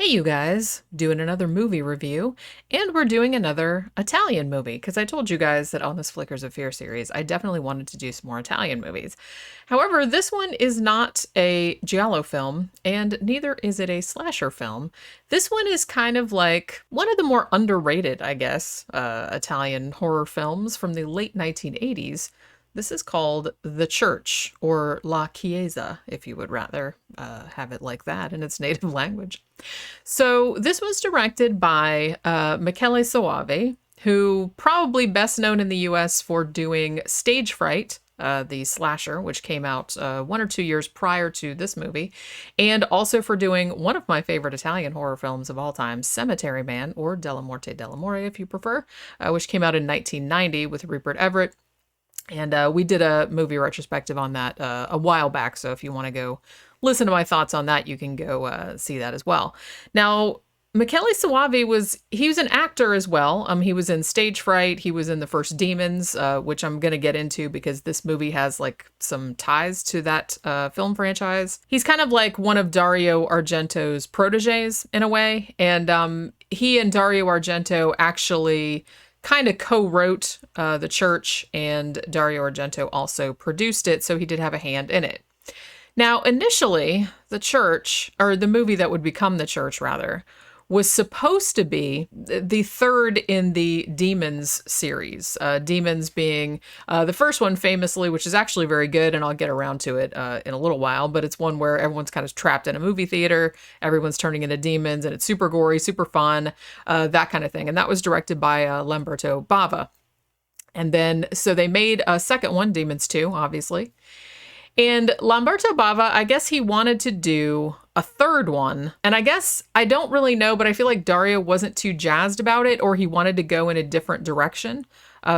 you guys, doing another movie review, and we're doing another Italian movie, because I told you guys that on this Flickers of Fear series, I definitely wanted to do some more Italian movies. However, this one is not a giallo film, and neither is it a slasher film. This one is kind of like one of the more underrated, I guess, Italian horror films from the late 1980s. This is called The Church, or La Chiesa, if you would rather have it like that in its native language. So this was directed by Michele Soavi, who probably best known in the US for doing Stage Fright, the slasher, which came out 1 or 2 years prior to this movie, and also for doing one of my favorite Italian horror films of all time, Cemetery Man, or Della Morte dell'Amore if you prefer, which came out in 1990 with Rupert Everett. And we did a movie retrospective on that a while back, so if you want to go listen to my thoughts on that, you can go see that as well. Now, Michele Soavi was an actor as well. He was in Stage Fright, he was in the first Demons, which I'm going to get into because this movie has like some ties to that film franchise. He's kind of like one of Dario Argento's proteges in a way, and he and Dario Argento actually kind of co-wrote The Church, and Dario Argento also produced it, so he did have a hand in it. Now, initially, The Church, or the movie that would become The Church, rather, was supposed to be the third in the Demons series. Demons being the first one famously, which is actually very good, and I'll get around to it in a little while, but it's one where everyone's kind of trapped in a movie theater, everyone's turning into demons, and it's super gory, super fun, that kind of thing. And that was directed by Lamberto Bava. And then, so they made a second one, Demons 2, obviously. And Lamberto Bava, I guess he wanted to do a third one. And I guess, I don't really know, but I feel like Dario wasn't too jazzed about it, or he wanted to go in a different direction.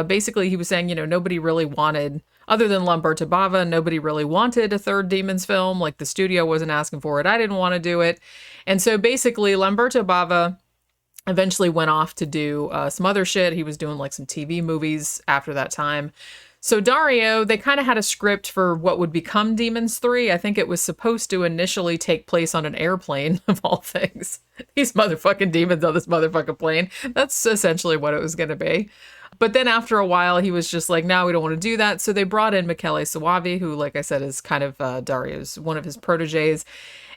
Basically, he was saying, nobody really wanted, other than Lamberto Bava, nobody really wanted a third Demons film. Like, the studio wasn't asking for it. I didn't want to do it. And so basically, Lamberto Bava eventually went off to do some other shit. He was doing like some TV movies after that time. So Dario, they kind of had a script for what would become Demons 3. I think it was supposed to initially take place on an airplane, of all things. These motherfucking demons on this motherfucking plane. That's essentially what it was going to be. But then after a while, he was just like, no, we don't want to do that. So they brought in Michele Soavi, who, like I said, is kind of Dario's, one of his proteges.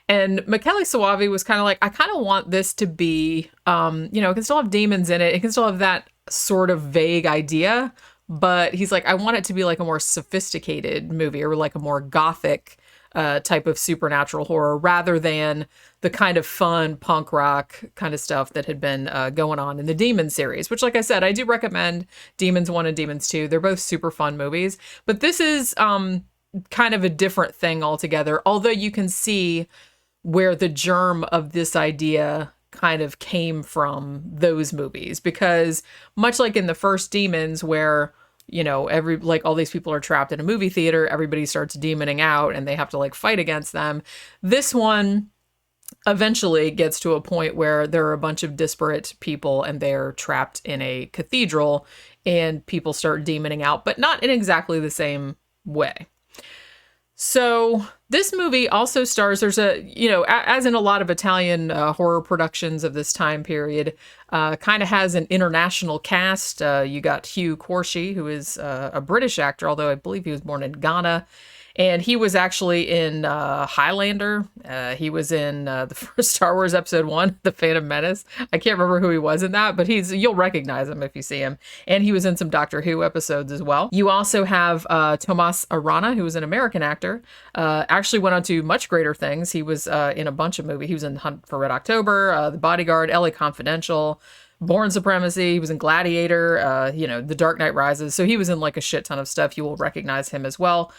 And Michele Soavi was kind of like, I kind of want this to be, it can still have demons in it. It can still have that sort of vague idea. But he's like, I want it to be like a more sophisticated movie, or like a more gothic type of supernatural horror, rather than the kind of fun punk rock kind of stuff that had been going on in the Demon series, which, like I said, I do recommend Demons 1 and Demons 2. They're both super fun movies, but this is kind of a different thing altogether, although you can see where the germ of this idea kind of came from those movies, because much like in the first Demons, where all these people are trapped in a movie theater, everybody starts demoning out and they have to like fight against them. This one eventually gets to a point where there are a bunch of disparate people and they're trapped in a cathedral and people start demoning out, but not in exactly the same way. So this movie also stars, there's as in a lot of Italian horror productions of this time period, kind of has an international cast. You got Hugh Corsi, who is a British actor, although I believe he was born in Ghana. And he was actually in Highlander. He was in the first Star Wars Episode 1, The Phantom Menace. I can't remember who he was in that, but you'll recognize him if you see him. And he was in some Doctor Who episodes as well. You also have Tomas Arana, who was an American actor. Actually went on to much greater things. He was in a bunch of movies. He was in Hunt for Red October, The Bodyguard, LA Confidential, Born Supremacy. He was in Gladiator, The Dark Knight Rises. So he was in like a shit ton of stuff. You will recognize him as well.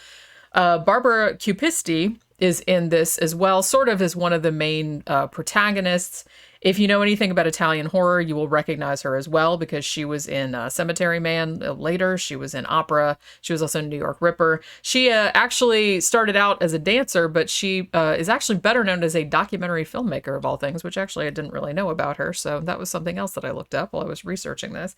Barbara Cupisti is in this as well, sort of as one of the main protagonists. If you know anything about Italian horror, you will recognize her as well, because she was in Cemetery Man later. She was in Opera. She was also in New York Ripper. She actually started out as a dancer, but she is actually better known as a documentary filmmaker of all things, which actually I didn't really know about her. So that was something else that I looked up while I was researching this.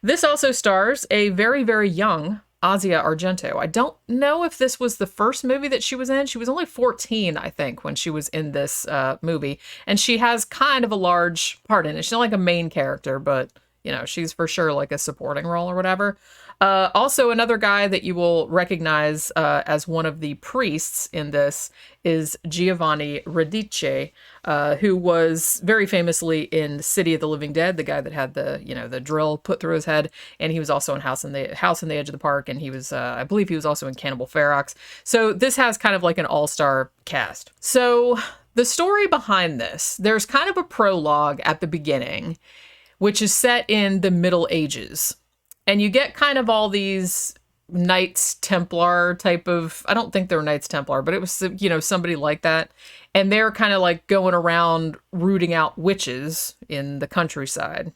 This also stars a very, very young Asia Argento. I don't know if this was the first movie that she was in. She was only 14, I think, when she was in this movie. And she has kind of a large part in it. She's not like a main character, but, you know, she's for sure like a supporting role or whatever. Also, another guy that you will recognize as one of the priests in this is Giovanni Radice, who was very famously in City of the Living Dead, the guy that had the, you know, the drill put through his head, and he was also in House on the Edge of the Park, and he was, I believe he was also in Cannibal Ferox. So this has kind of like an all-star cast. So the story behind this, there's kind of a prologue at the beginning, which is set in the Middle Ages. And you get kind of all these Knights Templar type of, I don't think they were Knights Templar, but it was, you know, somebody like that. And they're kind of like going around rooting out witches in the countryside.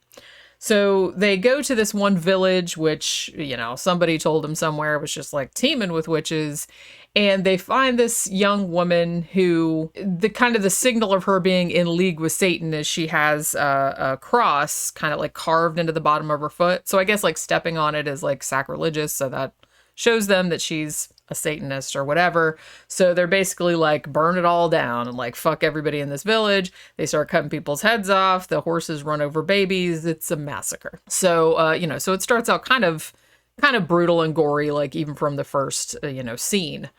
So they go to this one village, which, you know, somebody told them somewhere was just like teeming with witches. And they find this young woman who, the kind of the signal of her being in league with Satan is she has a cross kind of like carved into the bottom of her foot. So I guess like stepping on it is like sacrilegious. So that shows them that she's a Satanist or whatever. So they're basically like burn it all down and like fuck everybody in this village. They start cutting people's heads off. The horses run over babies. It's a massacre. So, you know, so it starts out kind of brutal and gory, like even from the first, you know, scene.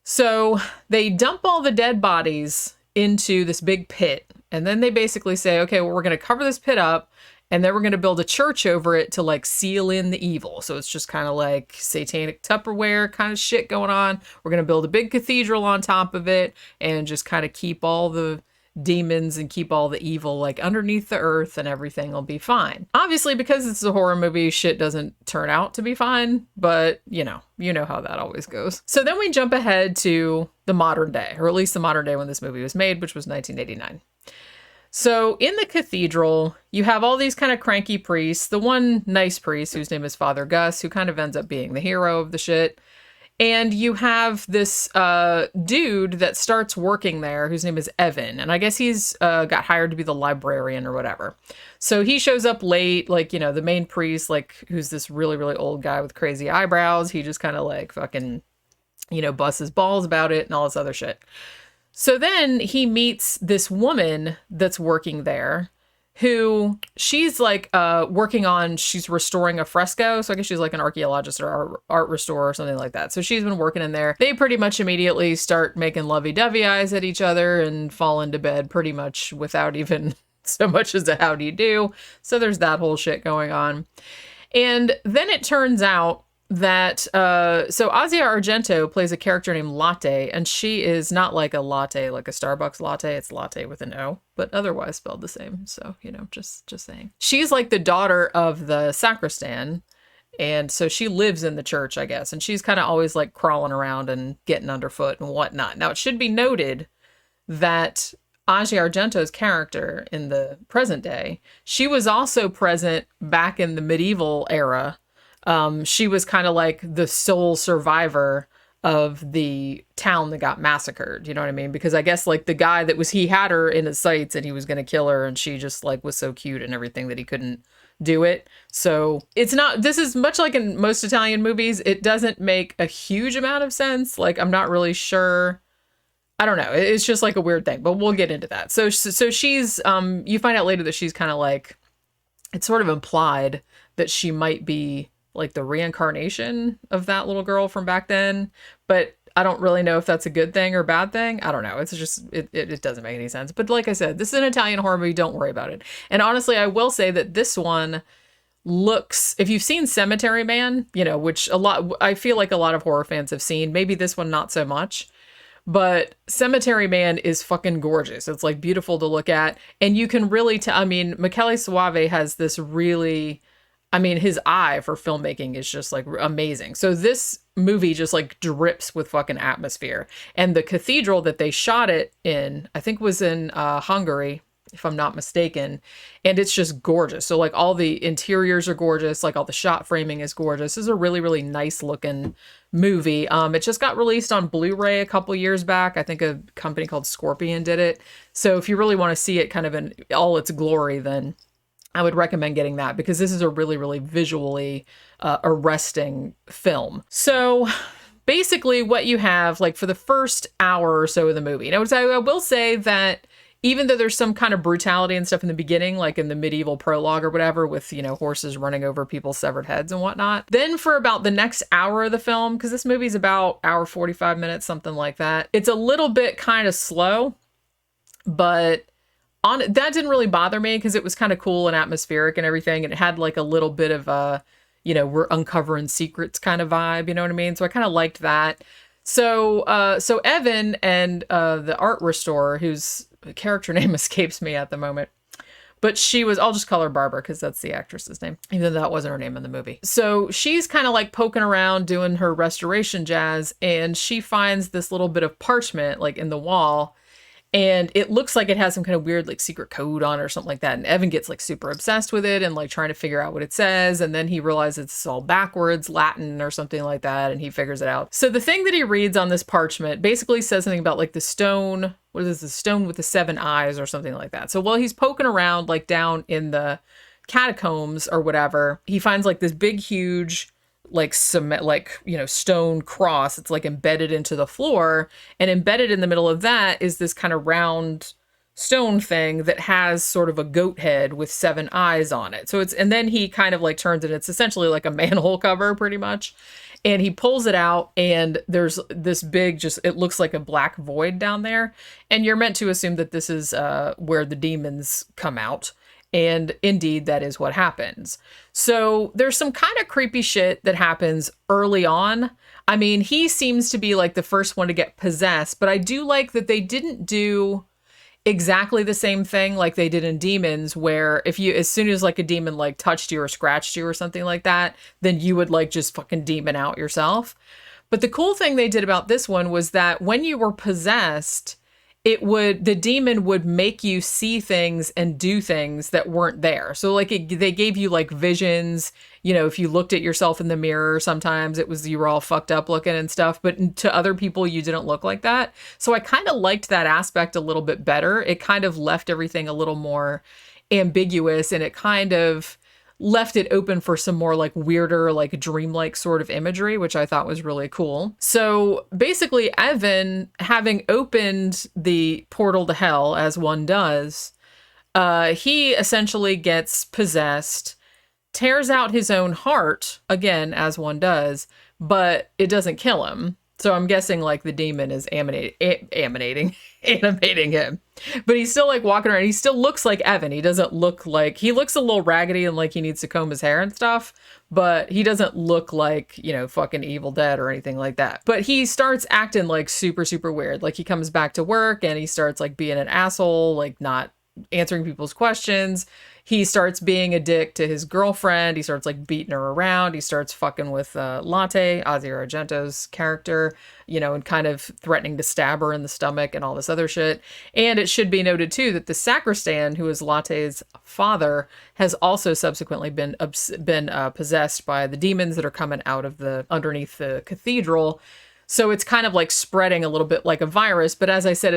So they dump all the dead bodies into this big pit. And then they basically say, okay, well, we're going to cover this pit up. And then we're going to build a church over it to like seal in the evil. So it's just kind of like satanic Tupperware kind of shit going on. We're going to build a big cathedral on top of it and just kind of keep all the demons and keep all the evil like underneath the earth and everything will be fine. Obviously, because it's a horror movie, shit doesn't turn out to be fine, but you know how that always goes. So then we jump ahead to the modern day, or at least the modern day when this movie was made, which was 1989. So in the cathedral, you have all these kind of cranky priests. The one nice priest, whose name is Father Gus, who kind of ends up being the hero of the shit. And you have this dude that starts working there, whose name is Evan. And I guess he's got hired to be the librarian or whatever. So he shows up late, like, you know, the main priest, like, who's this really, really old guy with crazy eyebrows. He just kind of like fucking, you know, busts his balls about it and all this other shit. So then he meets this woman that's working there who she's like she's restoring a fresco. So I guess she's like an archaeologist or art restorer or something like that. So she's been working in there. They pretty much immediately start making lovey-dovey eyes at each other and fall into bed pretty much without even so much as a how do you do. So there's that whole shit going on. And then it turns out that so Asia Argento plays a character named Latte, and she is not like a latte, like a Starbucks latte. It's latte with an O, but otherwise spelled the same. So, you know, just saying. She's like the daughter of the sacristan, and so she lives in the church, I guess, and she's kind of always like crawling around and getting underfoot and whatnot. Now, it should be noted that Asia Argento's character in the present day, she was also present back in the medieval era. She was kind of like the sole survivor of the town that got massacred. You know what I mean? Because I guess like the guy he had her in his sights and he was going to kill her, and she just like was so cute and everything that he couldn't do it. So this is much like in most Italian movies. It doesn't make a huge amount of sense. Like, I'm not really sure. I don't know. It's just like a weird thing, but we'll get into that. So she's, you find out later that she's kind of like, it's sort of implied that she might be like the reincarnation of that little girl from back then, but I don't really know if that's a good thing or bad thing. I don't know. It's just, it doesn't make any sense. But like I said, this is an Italian horror movie. Don't worry about it. And honestly, I will say that this one looks, if you've seen Cemetery Man, you know, which I feel like a lot of horror fans have seen, maybe this one not so much, but Cemetery Man is fucking gorgeous. It's like beautiful to look at. And you can really tell, I mean, Michele Soavi has this really, I mean, his eye for filmmaking is just like amazing. So this movie just like drips with fucking atmosphere. And the cathedral that they shot it in, I think was in Hungary, if I'm not mistaken. And it's just gorgeous. So like all the interiors are gorgeous. Like all the shot framing is gorgeous. This is a really, really nice looking movie. It just got released on Blu-ray a couple years back. I think a company called Scorpion did it. So if you really want to see it kind of in all its glory, then I would recommend getting that, because this is a really, really visually arresting film. So basically what you have, like, for the first hour or so of the movie, now I will say that even though there's some kind of brutality and stuff in the beginning, like in the medieval prologue or whatever, with, you know, horses running over people's severed heads and whatnot, then for about the next hour of the film, because this movie's about hour 45 minutes, something like that, it's a little bit kind of slow, but that didn't really bother me because it was kind of cool and atmospheric and everything. And it had like a little bit of a, you know, we're uncovering secrets kind of vibe, you know what I mean? So I kind of liked that. So Evan and the art restorer, whose character name escapes me at the moment, but she was, I'll just call her Barbara because that's the actress's name, even though that wasn't her name in the movie. So she's kind of like poking around doing her restoration jazz, and she finds this little bit of parchment like in the wall, and it looks like it has some kind of weird like secret code on it or something like that. And Evan gets like super obsessed with it and like trying to figure out what it says. And then he realizes it's all backwards, Latin or something like that. And he figures it out. So the thing that he reads on this parchment basically says something about like the stone. What is this? The stone with the 7 eyes or something like that. So while he's poking around like down in the catacombs or whatever, he finds like this big, huge, like cement, like, you know, stone cross. It's like embedded into the floor, and embedded in the middle of that is this kind of round stone thing that has sort of a goat head with 7 eyes on it. So it's, and then he kind of like turns it, it's essentially like a manhole cover pretty much. And he pulls it out, and there's this big, just, it looks like a black void down there. And you're meant to assume that this is where the demons come out. And indeed, that is what happens. So there's some kind of creepy shit that happens early on. I mean, he seems to be like the first one to get possessed, but I do like that they didn't do exactly the same thing like they did in Demons, where if you, as soon as like a demon like touched you or scratched you or something like that, then you would like just fucking demon out yourself. But the cool thing they did about this one was that when you were possessed, the demon would make you see things and do things that weren't there. So like they gave you like visions, you know, if you looked at yourself in the mirror, sometimes it was, you were all fucked up looking and stuff, but to other people, you didn't look like that. So I kind of liked that aspect a little bit better. It kind of left everything a little more ambiguous, and it kind of left it open for some more like weirder, like dreamlike sort of imagery, which I thought was really cool. So basically, Evan, having opened the portal to hell, as one does, he essentially gets possessed, tears out his own heart, again, as one does, but it doesn't kill him. So I'm guessing like the demon is animating him, but he's still like walking around. He still looks like Evan. He doesn't look like, he looks a little raggedy and like he needs to comb his hair and stuff, but he doesn't look like, you know, fucking Evil Dead or anything like that. But he starts acting like super, super weird. Like he comes back to work and he starts like being an asshole, like not answering people's questions. He starts being a dick to his girlfriend. He starts like beating her around. He starts fucking with Latte, Dario Argento's character, you know, and kind of threatening to stab her in the stomach and all this other shit. And it should be noted too that the sacristan, who is Latte's father, has also subsequently been possessed by the demons that are coming out of underneath the cathedral. So it's kind of like spreading a little bit like a virus. But as I said,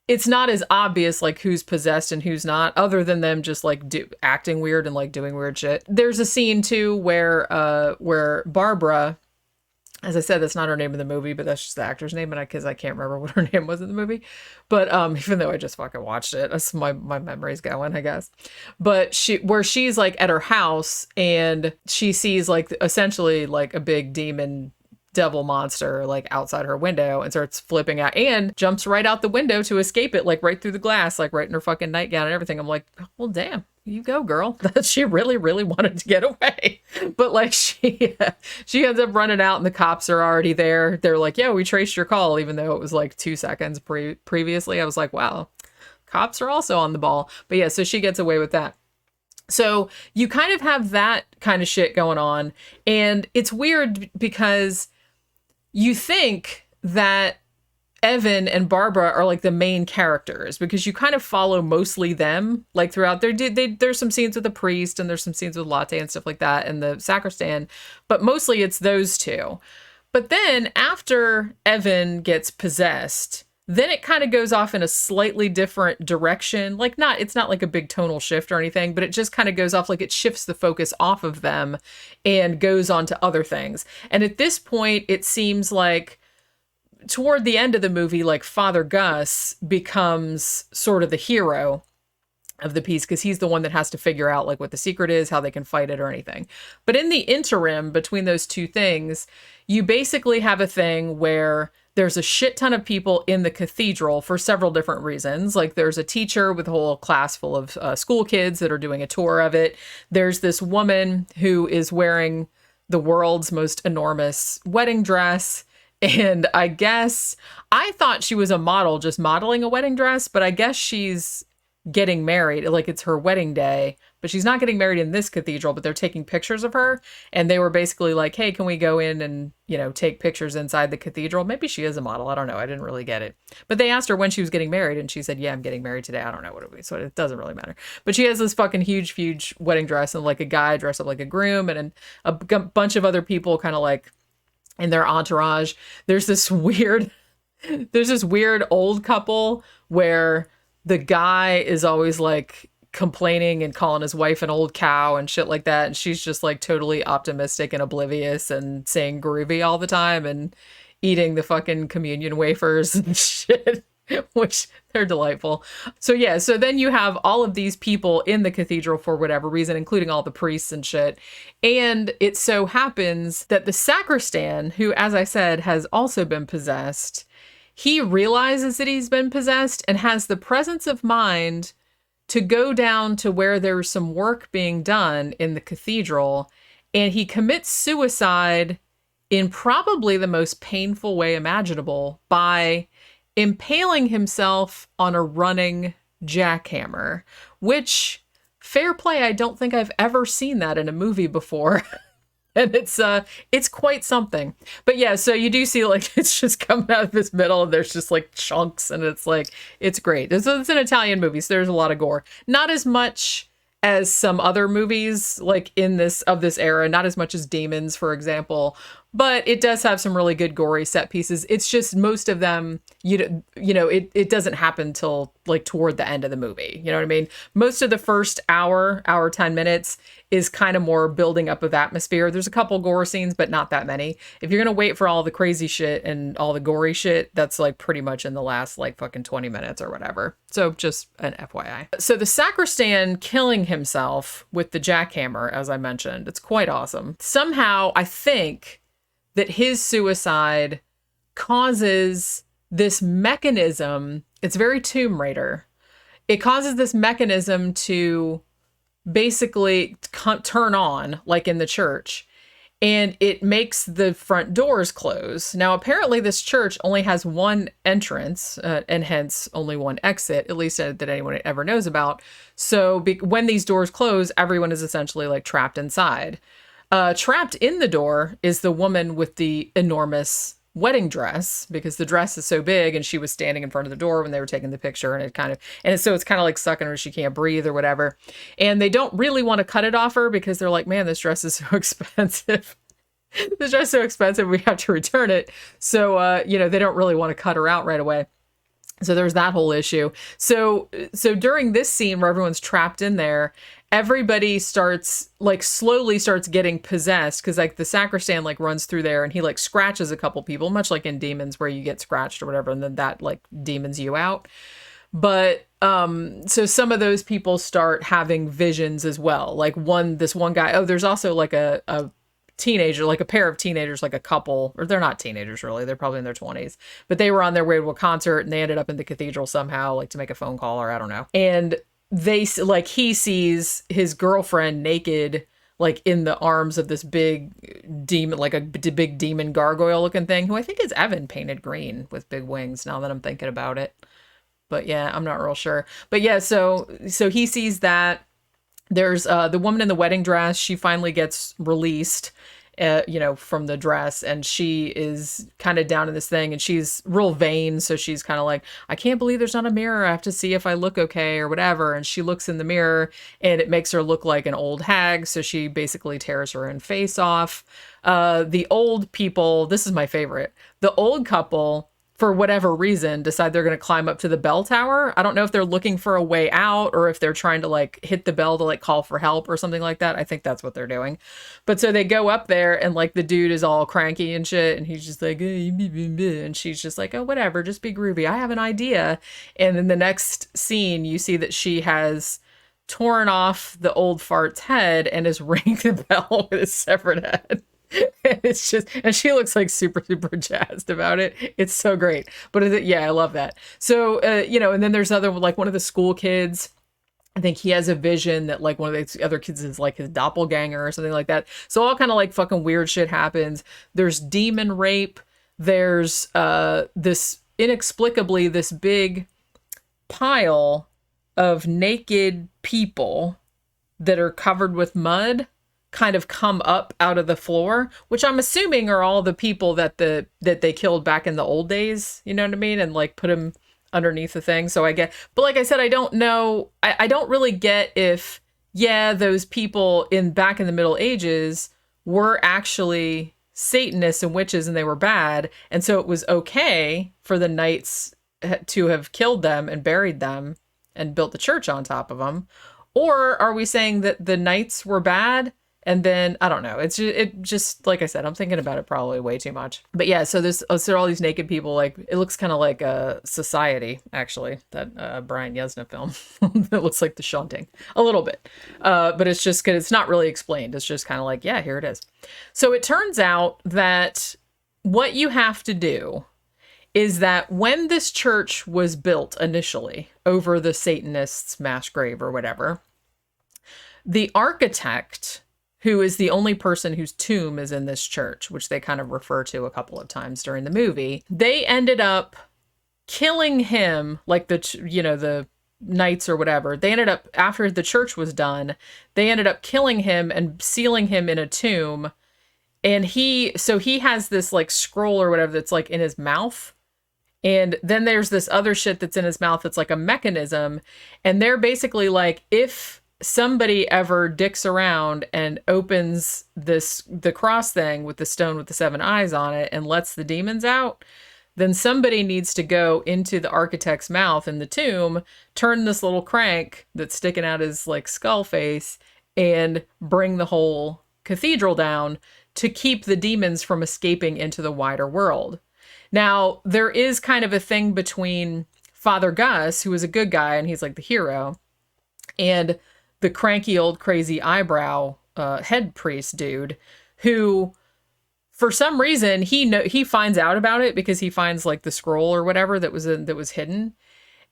it's not as obvious like who's possessed and who's not, other than them just like acting weird and like doing weird shit. There's a scene too where Barbara, as I said, that's not her name in the movie, but that's just the actor's name, and because I can't remember what her name was in the movie. But even though I just fucking watched it, that's my memory's going, I guess. But she's like at her house and she sees like essentially like a big demon devil monster like outside her window, and starts flipping out and jumps right out the window to escape it, like right through the glass, like right in her fucking nightgown and everything. I'm like, well, damn, you go, girl. She really, really wanted to get away. But like she ends up running out and the cops are already there. They're like, yeah, we traced your call, even though it was like 2 seconds previously. I was like, wow, cops are also on the ball. But yeah, so she gets away with that. So you kind of have that kind of shit going on. And it's weird because you think that Evan and Barbara are like the main characters because you kind of follow mostly them like throughout. There's some scenes with the priest and there's some scenes with Latte and stuff like that and the sacristan, but mostly it's those two. But then after Evan gets possessed, Then it kind of goes off in a slightly different direction. Like it's not like a big tonal shift or anything, but it just kind of goes off, like it shifts the focus off of them and goes on to other things. And at this point, it seems like toward the end of the movie, like Father Gus becomes sort of the hero of the piece, because he's the one that has to figure out like what the secret is, how they can fight it or anything. But in the interim between those two things, you basically have a thing where there's a shit ton of people in the cathedral for several different reasons. Like there's a teacher with a whole class full of school kids that are doing a tour of it. There's this woman who is wearing the world's most enormous wedding dress. And I guess I thought she was a model just modeling a wedding dress, but I guess she's getting married, like it's her wedding day, but she's not getting married in this cathedral, but they're taking pictures of her. And they were basically like, hey, can we go in and, take pictures inside the cathedral? Maybe she is a model. I don't know. I didn't really get it. But they asked her when she was getting married and she said, yeah, I'm getting married today. I don't know what it was. So it doesn't really matter. But she has this fucking huge wedding dress, and like a guy dressed up like a groom, and a bunch of other people kind of like in their entourage. There's this weird old couple where the guy is always like complaining and calling his wife an old cow and shit like that. And she's just like totally optimistic and oblivious and saying groovy all the time and eating the fucking communion wafers and shit, which they're delightful. So yeah, so then you have all of these people in the cathedral for whatever reason, including all the priests and shit. And it so happens that the sacristan, who, as I said, has also been possessed, he realizes that he's been possessed and has the presence of mind to go down to where there's some work being done in the cathedral, and he commits suicide in probably the most painful way imaginable by impaling himself on a running jackhammer, which, fair play, I don't think I've ever seen that in a movie before. And it's quite something. But yeah, so you do see like it's just coming out of this middle and there's just like chunks, and it's like, it's great. It's an Italian movie, so there's a lot of gore. Not as much as some other movies like in this era, not as much as Demons, for example, but it does have some really good gory set pieces. It's just most of them, it doesn't happen till like toward the end of the movie. You know what I mean? Most of the first hour 10 minutes is kind of more building up of atmosphere. There's a couple gore scenes, but not that many. If you're going to wait for all the crazy shit and all the gory shit, that's like pretty much in the last like fucking 20 minutes or whatever. So just an FYI. So the sacristan killing himself with the jackhammer, as I mentioned, it's quite awesome. Somehow I think that his suicide causes this mechanism. It's very Tomb Raider. It causes this mechanism to basically turn on, like in the church, and it makes the front doors close. Now, apparently this church only has one entrance, and hence only one exit, at least that anyone ever knows about. So when these doors close, everyone is essentially like trapped inside. Trapped in the door is the woman with the enormous wedding dress, because the dress is so big and she was standing in front of the door when they were taking the picture, and it's kind of like sucking her, she can't breathe or whatever. And they don't really want to cut it off her because they're like, man, this dress is so expensive. This dress is so expensive, we have to return it. So, they don't really want to cut her out right away. So there's that whole issue. So during this scene where everyone's trapped in there, everybody slowly starts getting possessed, because like the sacristan like runs through there and he like scratches a couple people, much like in Demons where you get scratched or whatever, and then that like demons you out. But so some of those people start having visions as well. Like this one guy, there's also like a teenager, like a pair of teenagers, like a couple, or they're not teenagers really, they're probably in their 20s, but they were on their way to a concert and they ended up in the cathedral somehow, like to make a phone call, or I don't know. And he sees his girlfriend naked, like in the arms of this big demon, like a big demon gargoyle looking thing, who I think is Evan painted green with big wings, now that I'm thinking about it. But yeah, I'm not real sure. But yeah, so he sees that. There's the woman in the wedding dress. She finally gets released, from the dress, and she is kind of down in this thing, and she's real vain. So she's kind of like, I can't believe there's not a mirror. I have to see if I look okay or whatever. And she looks in the mirror and it makes her look like an old hag. So she basically tears her own face off. The old people, this is my favorite. The old couple for whatever reason, decide they're going to climb up to the bell tower. I don't know if they're looking for a way out or if they're trying to like hit the bell to like call for help or something like that. I think that's what they're doing. But so they go up there and like the dude is all cranky and shit. And he's just like, hey, and she's just like, oh, whatever, just be groovy. I have an idea. And in the next scene, you see that she has torn off the old fart's head and is ringing the bell with a severed head. It's just, and she looks like super, super jazzed about it. It's so great. But yeah, I love that. So, and then there's like one of the school kids. I think he has a vision that like one of the other kids is like his doppelganger or something like that. So all kind of like fucking weird shit happens. There's demon rape. There's this inexplicably this big pile of naked people that are covered with mud kind of come up out of the floor, which I'm assuming are all the people that they killed back in the old days, you know what I mean? And like put them underneath the thing. So I get, but like I said, I don't know. I don't really get if, those people back in the Middle Ages were actually Satanists and witches and they were bad. And so it was okay for the knights to have killed them and buried them and built the church on top of them. Or are we saying that the knights were bad? And then, I don't know, it just, like I said, I'm thinking about it probably way too much. But yeah, so there are all these naked people, like, it looks kind of like a Society, actually, that Brian Yuzna film. It looks like The Shunting, a little bit. But it's just, it's not really explained. It's just kind of like, yeah, here it is. So it turns out that what you have to do is that when this church was built initially over the Satanists' mass grave or whatever, the architect, who is the only person whose tomb is in this church, which they kind of refer to a couple of times during the movie, they ended up killing him, like the knights or whatever. They ended up, after the church was done, they ended up killing him and sealing him in a tomb. And he has this like scroll or whatever that's like in his mouth. And then there's this other shit that's in his mouth that's like a mechanism. And they're basically like, if somebody ever dicks around and opens the cross thing with the stone with the 7 eyes on it and lets the demons out, then somebody needs to go into the architect's mouth in the tomb, turn this little crank that's sticking out his like skull face, and bring the whole cathedral down to keep the demons from escaping into the wider world. Now, there is kind of a thing between Father Gus, who is a good guy and he's like the hero, and the cranky old crazy eyebrow head priest dude, who for some reason he finds out about it because he finds like the scroll or whatever that was hidden.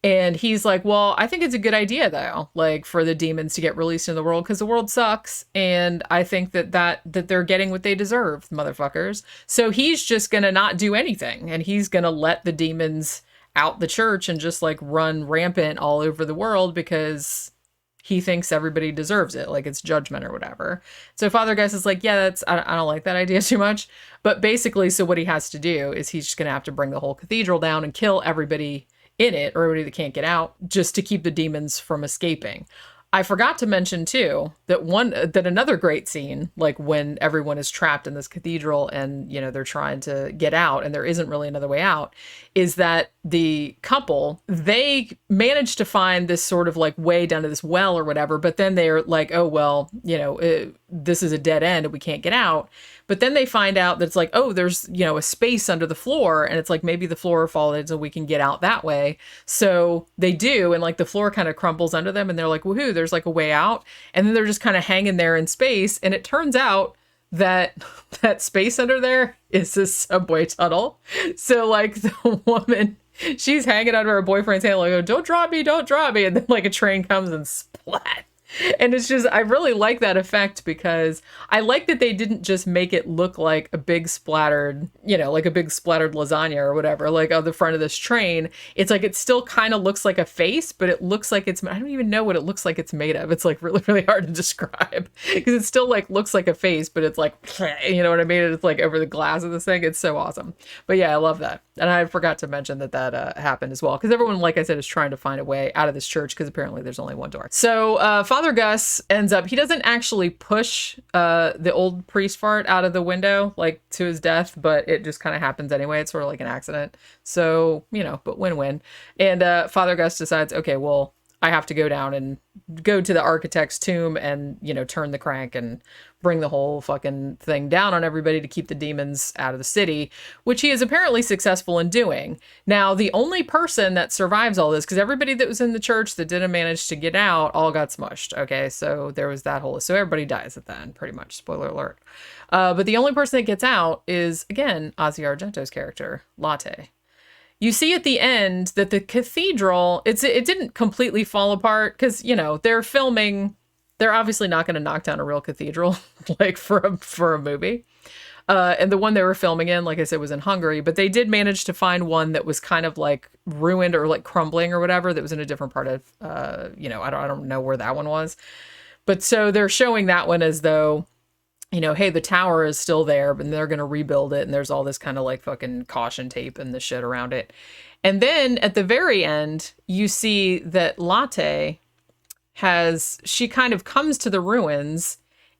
And he's like, well, I think it's a good idea though, like for the demons to get released in the world because the world sucks. And I think that they're getting what they deserve, motherfuckers. So he's just going to not do anything. And he's going to let the demons out the church and just like run rampant all over the world because he thinks everybody deserves it, like it's judgment or whatever. So Father Gus is like, yeah, I don't like that idea too much. But basically, so what he has to do is he's just going to have to bring the whole cathedral down and kill everybody in it, or everybody that can't get out, just to keep the demons from escaping. I forgot to mention too that another great scene, like when everyone is trapped in this cathedral and, they're trying to get out and there isn't really another way out, is that the couple, they managed to find this sort of like way down to this well or whatever, but then they're like, oh, well, this is a dead end and we can't get out. But then they find out that it's like, oh, there's, a space under the floor. And it's like, maybe the floor falls so we can get out that way. So they do. And like the floor kind of crumbles under them. And they're like, woohoo, there's like a way out. And then they're just kind of hanging there in space. And it turns out that that space under there is a subway tunnel. So like the woman, she's hanging under her boyfriend's hand, like, oh, don't drop me. And then like a train comes and splat. And it's just, I really like that effect because I like that they didn't just make it look like a big splattered, like a big splattered lasagna or whatever, like on the front of this train. It's like, it still kind of looks like a face, but it looks like I don't even know what it looks like it's made of. It's like really, really hard to describe because it still like looks like a face, but it's like, you know what I mean? It's like over the glass of this thing. It's so awesome. But yeah, I love that. And I forgot to mention that happened as well. Because everyone, like I said, is trying to find a way out of this church because apparently there's only one door. So Father Gus ends up, he doesn't actually push the old priest fart out of the window, like to his death, but it just kind of happens anyway. It's sort of like an accident. So, but win-win. And Father Gus decides, okay, well, I have to go down and go to the architect's tomb and, turn the crank and bring the whole fucking thing down on everybody to keep the demons out of the city, which he is apparently successful in doing. Now, the only person that survives all this, because everybody that was in the church that didn't manage to get out all got smushed. Okay, so there was that whole, so everybody dies at the end, pretty much. Spoiler alert. But the only person that gets out is, again, Ozzy Argento's character, Latte. You see at the end that the cathedral, it didn't completely fall apart because, they're filming. They're obviously not going to knock down a real cathedral like for a movie. And the one they were filming in, like I said, was in Hungary. But they did manage to find one that was kind of like ruined or like crumbling or whatever that was in a different part of, I don't know where that one was. But so they're showing that one as though, hey, the tower is still there, but they're going to rebuild it. And there's all this kind of like fucking caution tape and the shit around it. And then at the very end, you see that Latte she kind of comes to the ruins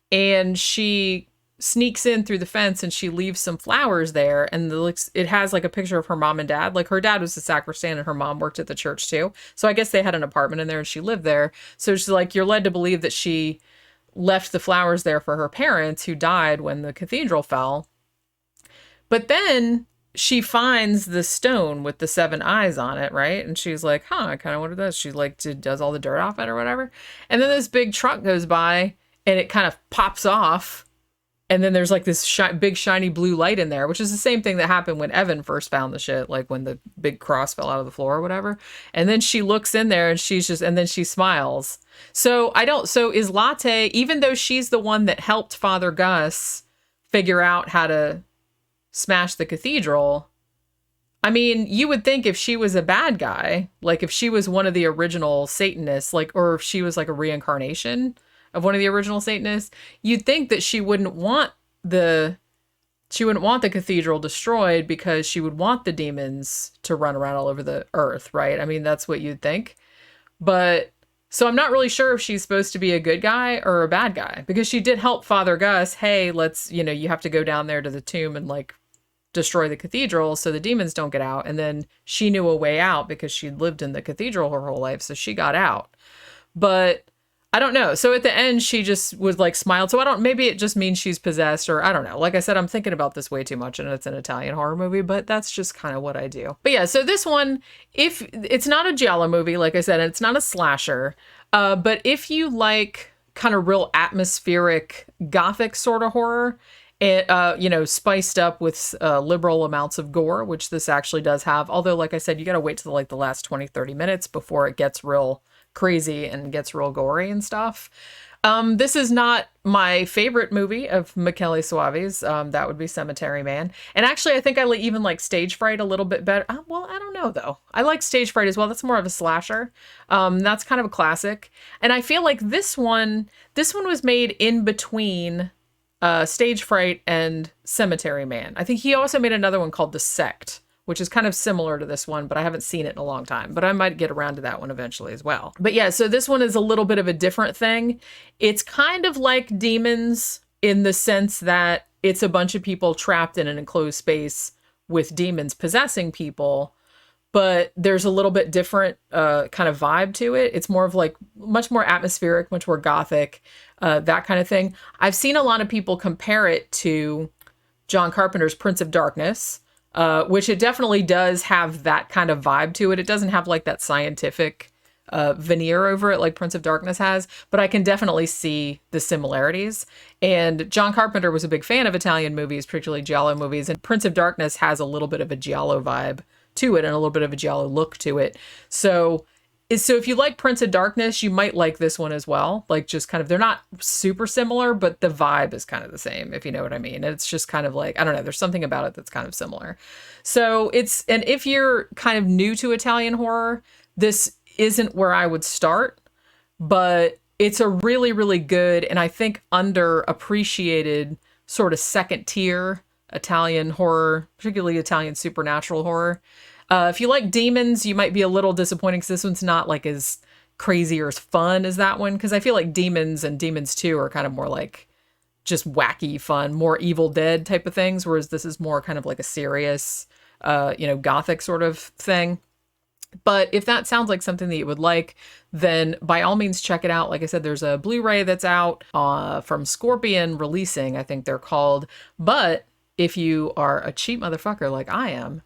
and she sneaks in through the fence and she leaves some flowers there. And it has like a picture of her mom and dad. Like her dad was the sacristan and her mom worked at the church too. So I guess they had an apartment in there and she lived there. So she's like, you're led to believe that she left the flowers there for her parents who died when the cathedral fell. But then she finds the stone with the 7 eyes on it, right? And she's like, I kind of wonder this. She like does all the dirt off it or whatever. And then this big truck goes by and it kind of pops off. And then there's like this big shiny blue light in there, which is the same thing that happened when Evan first found the shit, like when the big cross fell out of the floor or whatever. And then she looks in there and and then she smiles. So is Latte, even though she's the one that helped Father Gus figure out how to smash the cathedral, I mean, you would think if she was a bad guy, like if she was one of the original Satanists, or if she was like a reincarnation of one of the original Satanists, you'd think that she wouldn't want the cathedral destroyed because she would want the demons to run around all over the earth, right? I mean, that's what you'd think. But so I'm not really sure if she's supposed to be a good guy or a bad guy, because she did help Father Gus. Hey, let's, you have to go down there to the tomb and like destroy the cathedral so the demons don't get out. And then she knew a way out because she'd lived in the cathedral her whole life. So she got out. But I don't know. So at the end, she just was like smiled. So maybe it just means she's possessed, or I don't know. Like I said, I'm thinking about this way too much and it's an Italian horror movie, but that's just kind of what I do. But yeah, so this one, if it's not a giallo movie, like I said, it's not a slasher, but if you like kind of real atmospheric gothic sort of horror, spiced up with liberal amounts of gore, which this actually does have. Although, like I said, you got to wait till like the last 20, 30 minutes before it gets real crazy and gets real gory and stuff. This is not my favorite movie of Michele Soavi's. That would be Cemetery Man. And actually, I think I even like Stage Fright a little bit better. Well, I don't know, though. I like Stage Fright as well. That's more of a slasher. That's kind of a classic. And I feel like this one was made in between Stage Fright and Cemetery Man. I think he also made another one called The Sect, which is kind of similar to this one, but I haven't seen it in a long time. But I might get around to that one eventually as well. But yeah, so this one is a little bit of a different thing. It's kind of like Demons in the sense that it's a bunch of people trapped in an enclosed space with demons possessing people, but there's a little bit different kind of vibe to it. It's more of like much more atmospheric, much more gothic, that kind of thing. I've seen a lot of people compare it to John Carpenter's Prince of Darkness, which it definitely does have that kind of vibe to it. It doesn't have like that scientific veneer over it like Prince of Darkness has, but I can definitely see the similarities. And John Carpenter was a big fan of Italian movies, particularly giallo movies, and Prince of Darkness has a little bit of a giallo vibe to it and a little bit of a giallo look to it. So if you like Prince of Darkness, you might like this one as well. Like just kind of, they're not super similar, but the vibe is kind of the same, if you know what I mean. It's just kind of like, I don't know, there's something about it that's kind of similar. So and if you're kind of new to Italian horror, this isn't where I would start, but it's a really, really good, and I think underappreciated sort of second tier Italian horror, particularly Italian supernatural horror. If you like demons, you might be a little disappointed because this one's not like as crazy or as fun as that one, because I feel like Demons and Demons 2 are kind of more like just wacky fun, more Evil Dead type of things, whereas this is more kind of like a serious, gothic sort of thing. But if that sounds like something that you would like, then by all means check it out. Like I said, there's a Blu-ray that's out from Scorpion Releasing, I think they're called. But if you are a cheap motherfucker like I am,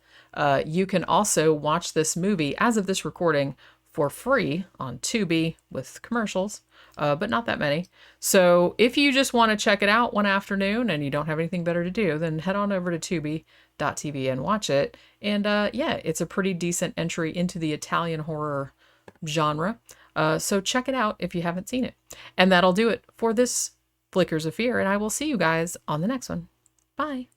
you can also watch this movie as of this recording for free on Tubi with commercials, but not that many. So if you just want to check it out one afternoon and you don't have anything better to do, then head on over to Tubi.tv and watch it. And yeah, it's a pretty decent entry into the Italian horror genre. So check it out if you haven't seen it. And that'll do it for this Flickers of Fear, and I will see you guys on the next one. Bye.